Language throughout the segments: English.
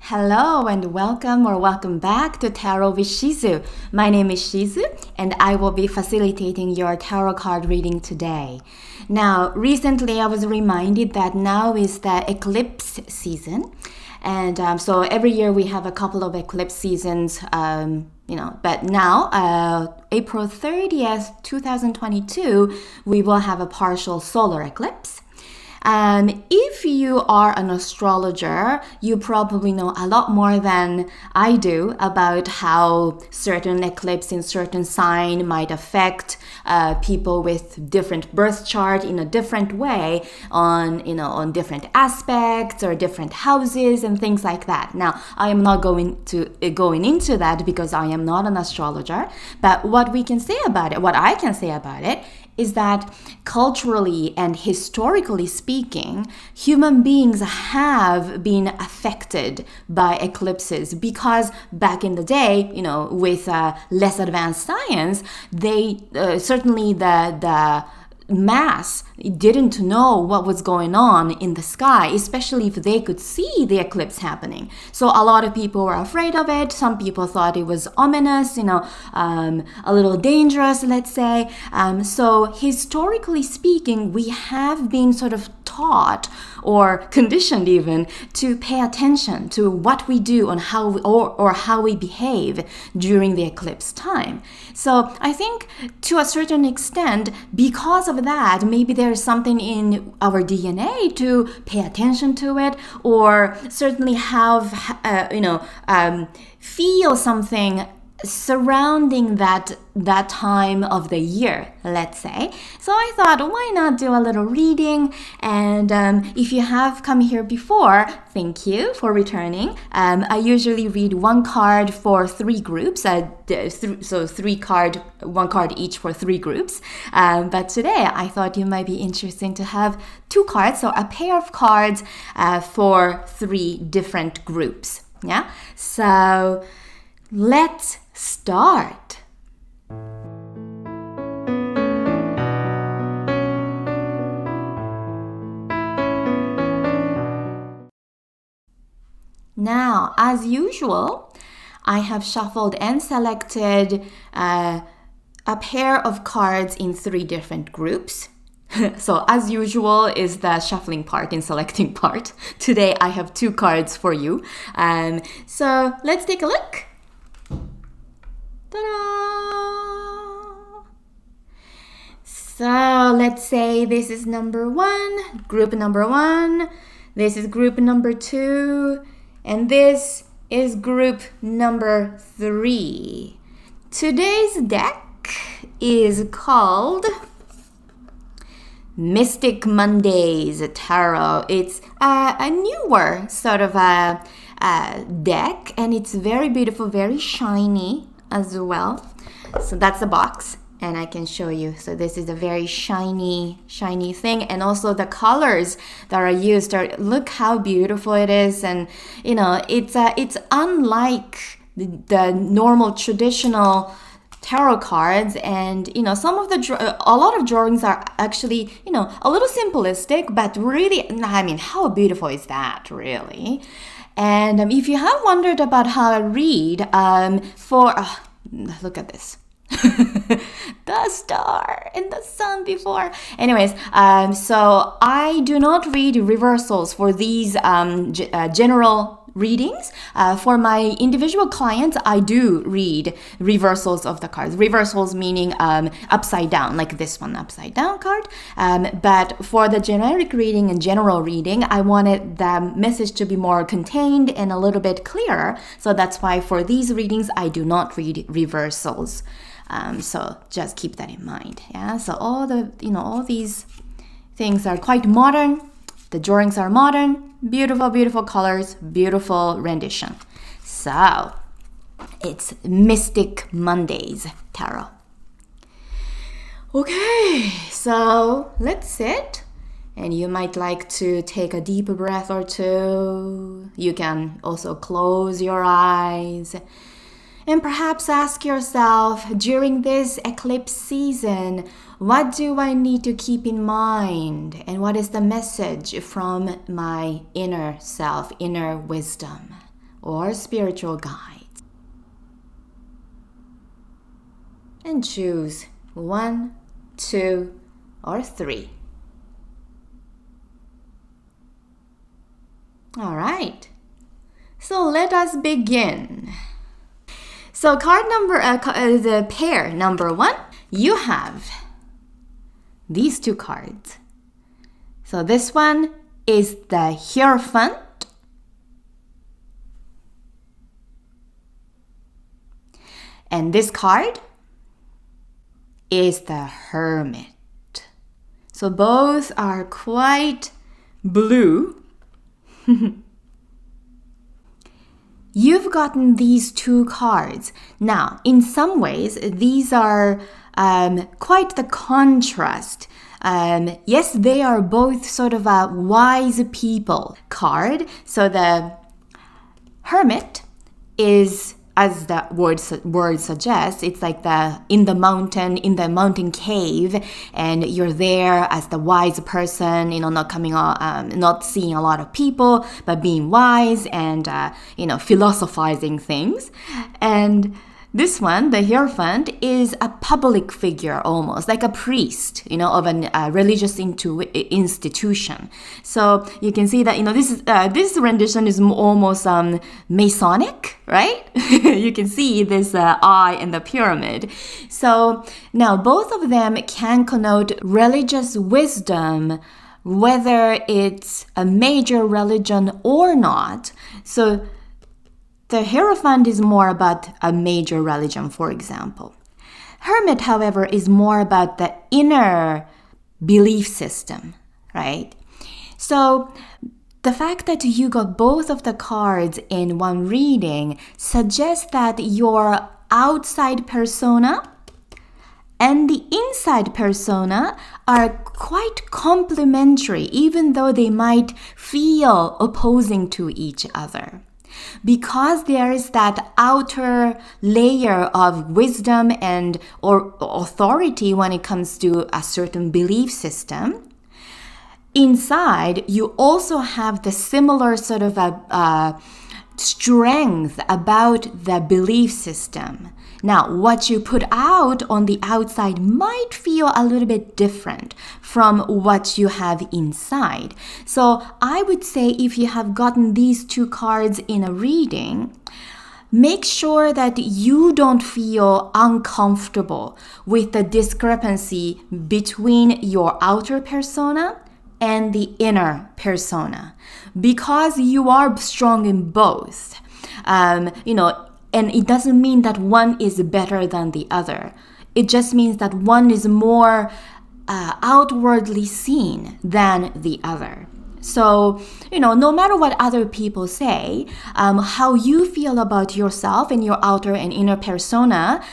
Hello and welcome back to Tarot with Shizu. My name is Shizu and I will be facilitating your tarot card reading today. Now, recently I was reminded that now is the eclipse season. And so every year we have a couple of eclipse seasons, but now, April 30th, 2022, we will have a partial solar eclipse. If you are an astrologer, you probably know a lot more than I do about how certain eclipse in certain sign might affect people with different birth chart in a different way on different aspects or different houses and things like that. Now, I am not going into that because I am not an astrologer, but what I can say about it is that culturally and historically speaking, human beings have been affected by eclipses because back in the day, with less advanced science, they certainly the mass didn't know what was going on in the sky, especially if they could see the eclipse happening. So a lot of people were afraid of it. Some people thought it was ominous, a little dangerous, let's say. So historically speaking, we have been sort of taught or conditioned even to pay attention to what we do and how we behave during the eclipse time. So I think to a certain extent, because of that, maybe there's something in our DNA to pay attention to it, or certainly feel something surrounding that time of the year, let's say. So I thought, why not do a little reading? And if you have come here before, thank you for returning. I usually read one card for three groups, one card each for three groups. But today I thought it might be interesting to have two cards, so a pair of cards for three different groups. Yeah. So let's start. Now, as usual, I have shuffled and selected a pair of cards in three different groups. So as usual is the shuffling part and selecting part. Today I have two cards for you. So let's take a look. Ta-da! So let's say this is group number one, this is group number two, and this is group number three. Today's deck is called Mystic Mondays Tarot. It's a newer sort of a deck, and it's very beautiful, very shiny as well. So that's the box, and I can show you. So this is a very shiny thing, and also the colors that are used look how beautiful it is. And it's unlike the normal traditional tarot cards, and a lot of drawings are actually a little simplistic, but really, how beautiful is that, really? And if you have wondered about how I read, look at this. The star and the sun before. Anyways, so I do not read reversals for these general readings. For my individual clients, I do read reversals of the cards. Reversals meaning upside down, like this one, upside down card. But for the generic reading and general reading, I wanted the message to be more contained and a little bit clearer. So that's why for these readings, I do not read reversals. So just keep that in mind. Yeah. So all these things are quite modern. The drawings are modern, beautiful, beautiful colors, beautiful rendition. So it's Mystic Mondays Tarot. Okay, so let's sit. And you might like to take a deep breath or two. You can also close your eyes. And perhaps ask yourself, during this eclipse season, what do I need to keep in mind? And what is the message from my inner self, inner wisdom? or spiritual guides. And choose 1, 2, or 3. All right. So let us begin. So the pair number 1, you have these 2 cards. So this one is the Hierophant. And this card is the Hermit. So both are quite blue. You've gotten these 2 cards. Now, in some ways, these are quite the contrast. Yes, they are both sort of a wise people card. So the Hermit is, as the word suggests, it's like in the mountain cave, and you're there as the wise person, not seeing a lot of people, but being wise and, philosophizing things. And this one, the Hierophant, is a public figure almost, like a priest, of a religious institution. So you can see that, this rendition is almost Masonic, right? You can see this eye in the pyramid. So now both of them can connote religious wisdom, whether it's a major religion or not. So the Hierophant is more about a major religion, for example. Hermit, however, is more about the inner belief system, right? So the fact that you got both of the cards in one reading suggests that your outside persona and the inside persona are quite complementary, even though they might feel opposing to each other. Because there is that outer layer of wisdom or authority when it comes to a certain belief system, inside you also have the similar sort of a strength about the belief system. Now, what you put out on the outside might feel a little bit different from what you have inside. So I would say if you have gotten these 2 cards in a reading, make sure that you don't feel uncomfortable with the discrepancy between your outer persona and the inner persona, because you are strong in both. And it doesn't mean that one is better than the other. It just means that one is more outwardly seen than the other. So, no matter what other people say, how you feel about yourself and your outer and inner persona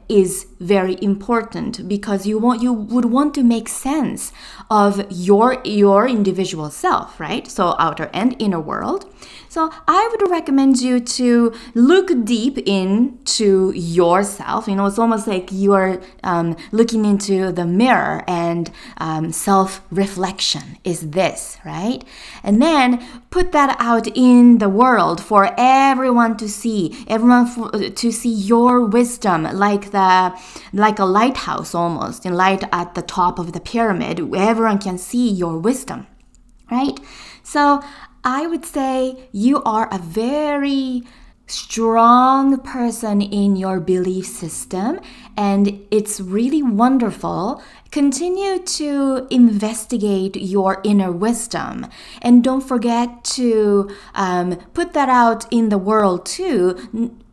is very important, because you would want to make sense of your individual self, right? So outer and inner world. So I would recommend you to look deep into yourself. It's almost like you are looking into the mirror, and self-reflection is this, right? And then put that out in the world for everyone to see, to see your wisdom like a lighthouse almost, and light at the top of the pyramid. Everyone can see your wisdom, right? So I would say you are a very strong person in your belief system, and it's really wonderful. Continue to investigate your inner wisdom, and don't forget to put that out in the world too,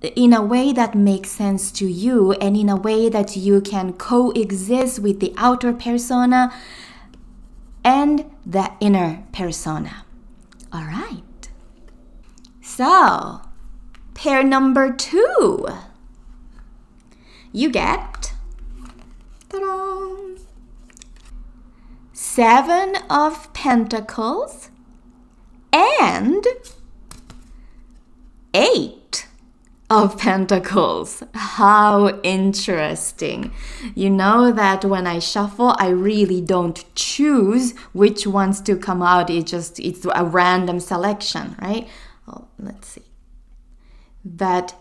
in a way that makes sense to you, and in a way that you can coexist with the outer persona and the inner persona. All right. So, pair number 2. You get 7 of Pentacles and 8 of Pentacles. How interesting. You know that when I shuffle, I really don't choose which ones to come out. It's a random selection, right? Oh, let's see. but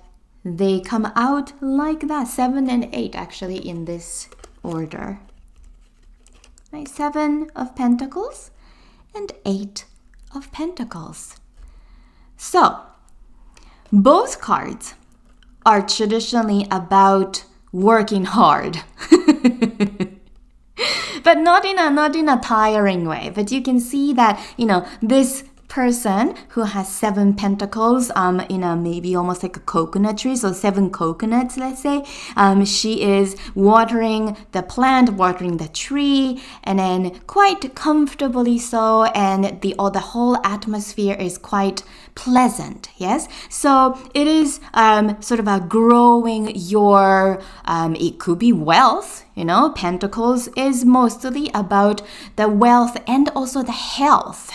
they come out like that. 7 and 8 actually in this order. Right? 7 of Pentacles and 8 of Pentacles. So, both cards are traditionally about working hard. But not in a tiring way. But you can see that, this person who has 7 pentacles in a maybe almost like a coconut tree, so 7 coconuts, let's say. She is watering the plant, watering the tree, and then quite comfortably so, and the whole atmosphere is quite pleasant. Yes, so it is sort of a growing your it could be wealth. Pentacles is mostly about the wealth and also the health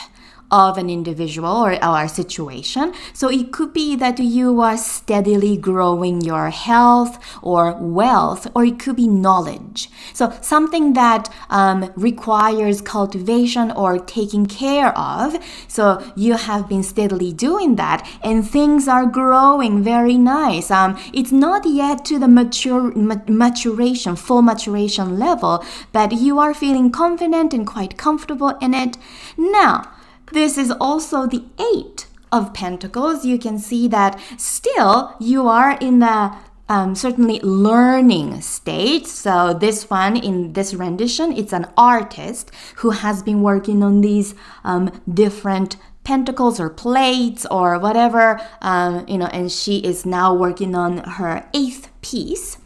of an individual or a situation. So it could be that you are steadily growing your health or wealth, or it could be knowledge. So something that requires cultivation or taking care of. So you have been steadily doing that and things are growing very nice. It's not yet to the full maturation level, but you are feeling confident and quite comfortable in it. Now, this is also the 8 of Pentacles. You can see that still you are in the certainly learning state. So this one in this rendition, it's an artist who has been working on these different pentacles or plates or whatever, and she is now working on her 8th piece.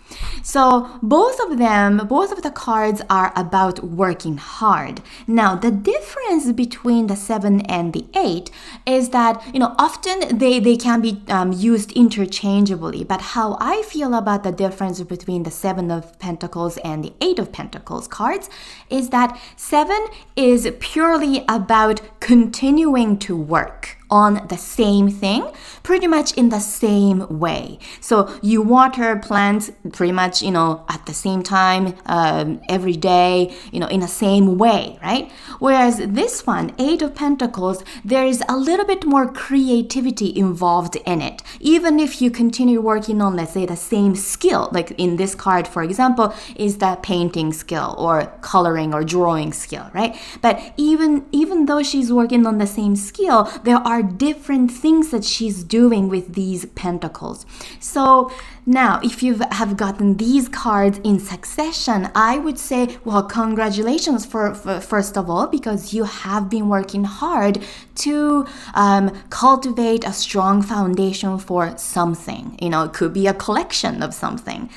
So both of the cards are about working hard. Now, the difference between the 7 and the 8 is that, often they can be used interchangeably. But how I feel about the difference between the 7 of Pentacles and the 8 of Pentacles cards is that 7 is purely about continuing to work on the same thing, pretty much in the same way. So you water plants pretty much, at the same time, every day, in the same way, right? Whereas this one, 8 of Pentacles, there is a little bit more creativity involved in it. Even if you continue working on, let's say, the same skill, like in this card, for example, is the painting skill or coloring or drawing skill, right? But even though she's working on the same skill, there are different things that she's doing with these pentacles. So now, if you have gotten these cards in succession, I would say, well, congratulations for first of all, because you have been working hard to cultivate a strong foundation for something. It could be a collection of something,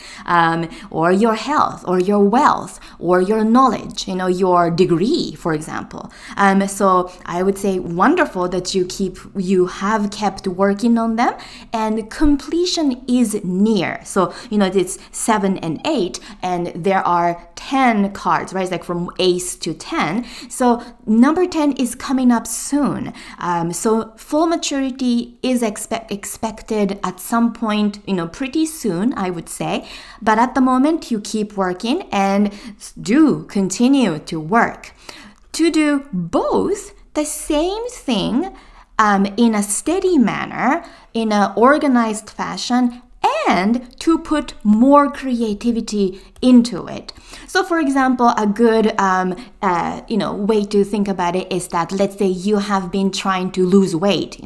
or your health, or your wealth, or your knowledge, your degree, for example. So I would say wonderful that you have kept working on them, and completion is near. So, it's 7 and 8, and there are 10 cards, right? It's like from ace to 10. So number 10 is coming up soon. So full maturity is expected at some point, pretty soon, I would say. But at the moment, you keep working and do continue to work. To do both the same thing in a steady manner, in an organized fashion, and to put more creativity into it. So for example, a good way to think about it is that, let's say you have been trying to lose weight,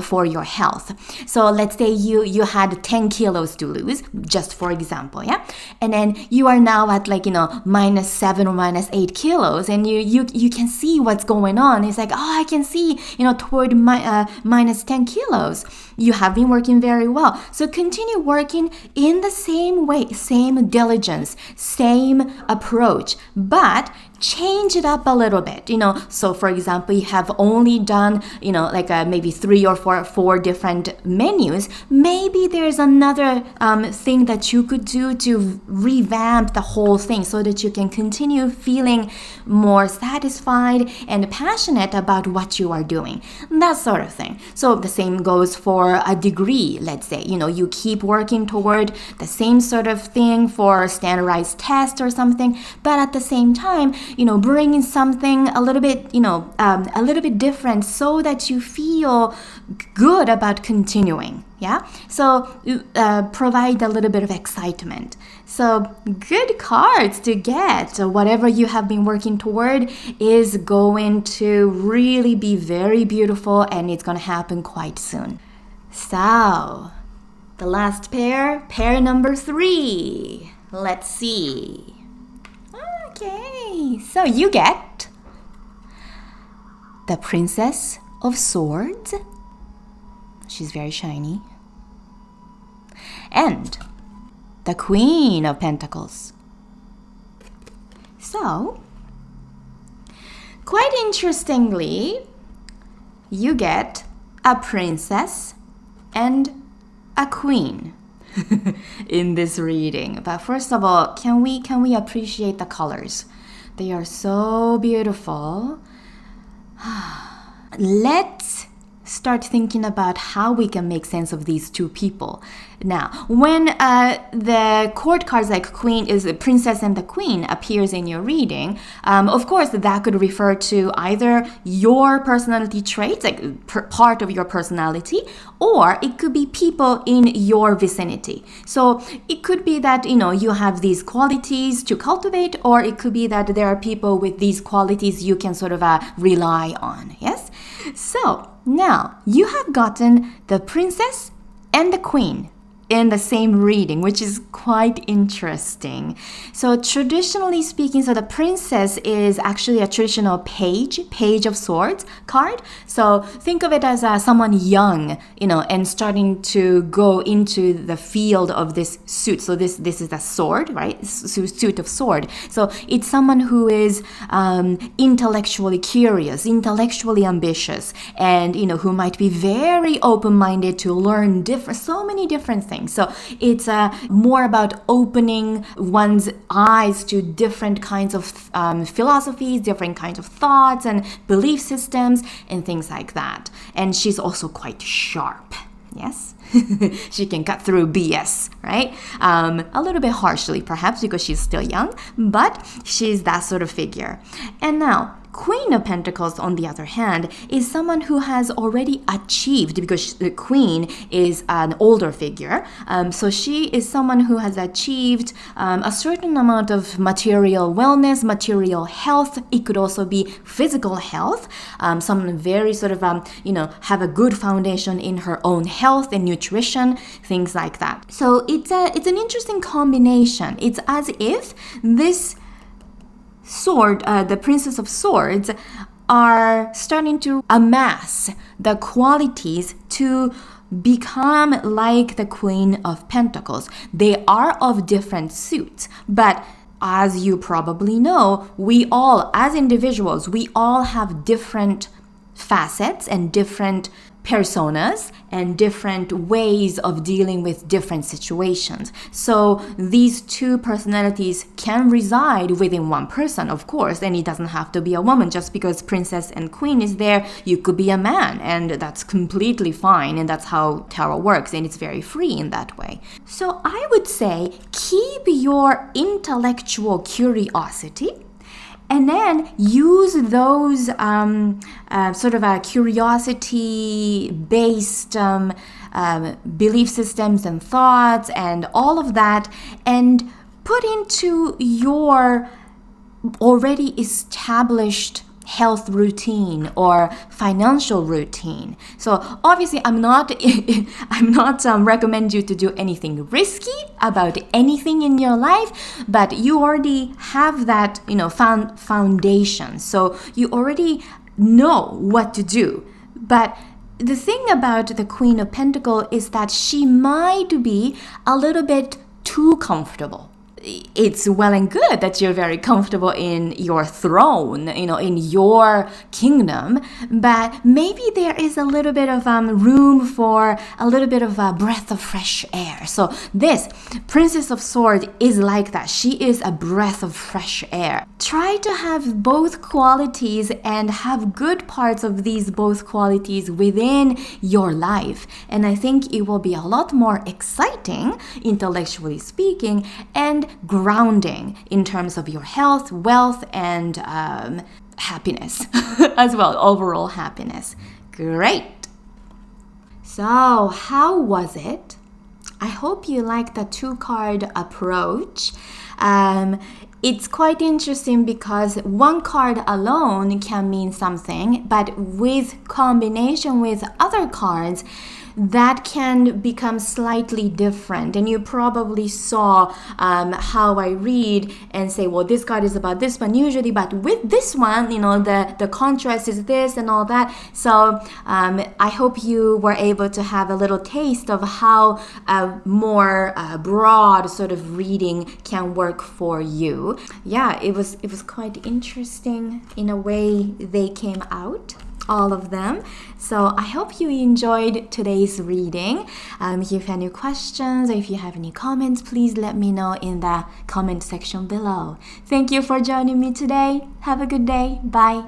for your health. So let's say you had 10 kilos to lose, just for example, yeah? And then you are now at -7 or -8 kilos, and you can see what's going on. It's like, I can see, toward -10 kilos. You have been working very well. So continue working in the same way, same diligence, same approach, but change it up a little bit, So for example, you have only done, maybe 3 or 4 different menus. Maybe there's another thing that you could do to revamp the whole thing so that you can continue feeling more satisfied and passionate about what you are doing. That sort of thing. So the same goes for a degree, let's say. You keep working toward the same sort of thing for a standardized test or something, but at the same time, bring in something a little bit different so that you feel good about continuing. Yeah, so provide a little bit of excitement. So good cards to get. Whatever you have been working toward is going to really be very beautiful, and it's going to happen quite soon. So the last pair number 3. Let's see. Okay, so you get the Princess of Swords. She's very shiny. And the Queen of Pentacles. So, quite interestingly, you get a princess and a queen in this reading. But first of all, can we appreciate the colors? They are so beautiful. Let's start thinking about how we can make sense of these two people. Now, when the court cards like Queen is the Princess and the Queen appears in your reading, of course that could refer to either your personality traits, like part of your personality, or it could be people in your vicinity. So it could be that, you have these qualities to cultivate, or it could be that there are people with these qualities you can sort of rely on. Yes? So now you have gotten the Princess and the Queen in the same reading, which is quite interesting. So traditionally speaking, so the princess is actually a traditional page of swords card. So think of it as someone young, and starting to go into the field of this suit. So this is the sword, right? Suit of sword. So it's someone who is intellectually curious, intellectually ambitious, and who might be very open-minded to learn so many different things. So it's more about opening one's eyes to different kinds of philosophies, different kinds of thoughts and belief systems and things like that. And she's also quite sharp. Yes, she can cut through BS, right? A little bit harshly, perhaps, because she's still young, but she's that sort of figure. And now, Queen of Pentacles, on the other hand, is someone who has already achieved, because the Queen is an older figure. So she is someone who has achieved a certain amount of material wellness, material health. It could also be physical health. Someone very sort of, have a good foundation in her own health and nutrition, things like that. So it's an interesting combination. It's as if this sword, the Princess of Swords, are starting to amass the qualities to become like the Queen of Pentacles. They are of different suits, but as you probably know, we all, as individuals, we all have different facets and different personas and different ways of dealing with different situations. So these two personalities can reside within one person, of course, and it doesn't have to be a woman. Just because princess and queen is there, you could be a man, and that's completely fine, and that's how tarot works, and it's very free in that way. So I would say keep your intellectual curiosity, and then use those sort of curiosity-based belief systems and thoughts and all of that, and put into your already established health routine or financial routine. So obviously I'm not recommend you to do anything risky about anything in your life, but you already have that foundation, so you already know what to do. But the thing about the Queen of Pentacles is that she might be a little bit too comfortable. It's well and good that you're very comfortable in your throne, in your kingdom, but maybe there is a little bit of room for a little bit of a breath of fresh air. So this Princess of Swords is like that. She is a breath of fresh air. Try to have both qualities and have good parts of these both qualities within your life. And I think it will be a lot more exciting, intellectually speaking, and grounding in terms of your health, wealth, and happiness as well, overall happiness. Great. So, how was it? I hope you like the two-card approach. It's quite interesting because one card alone can mean something, but with combination with other cards, that can become slightly different. And you probably saw how I read and say, well, this card is about this one usually, but with this one, the contrast is this and all that. So I hope you were able to have a little taste of how a more broad sort of reading can work for you. Yeah, it was quite interesting in a way they came out, all of them. So I hope you enjoyed today's reading. If you have any questions or if you have any comments, please let me know in the comment section below. Thank you for joining me today. Have a good day. Bye.